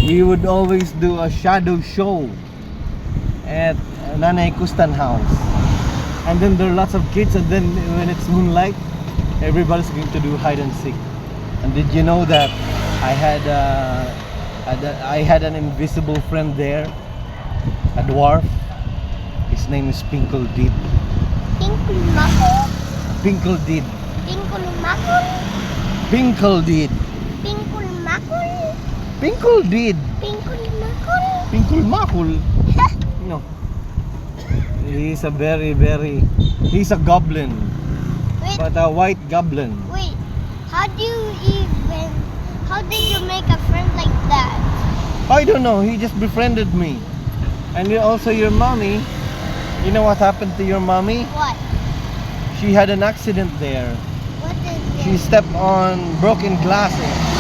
we would always do a shadow show at Nanay Kustan house. And then there are lots of kids, and then when it's moonlight, everybody's going to do hide and seek. And did you know that I had an invisible friend there, a dwarf. His name is Pinkle Did. Pinkle Makul. Pinkle Did. Pinkle Makul. Pinkle Did. Pinkle Makul. Pinkle Did. Pinkle Makul. Pinkle Makul. No. He's a he's a goblin. Wait, But a white goblin. wait. How did you make a friend like that? I don't know, he just befriended me. And also your mommy. You know what happened to your mommy? What? She had an accident there. What is She it? stepped on broken glasses.